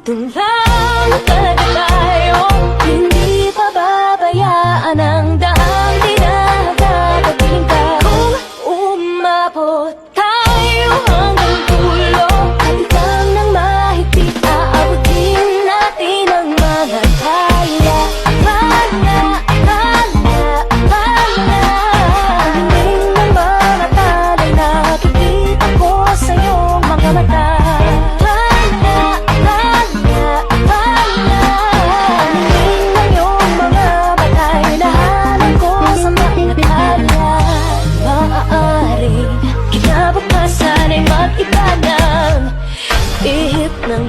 Dun lang talaga tayo, hindi pababayaan ang daang dinagagaling ka. Kung umabot tayo hanggang dulo, halikan ng mahigpit, aabutin natin ang mga kaya. Akala, hanging ng mga talay, nakikita ko sa iyong mga mata. Kinabukasan ay mag-iba ng ihip ng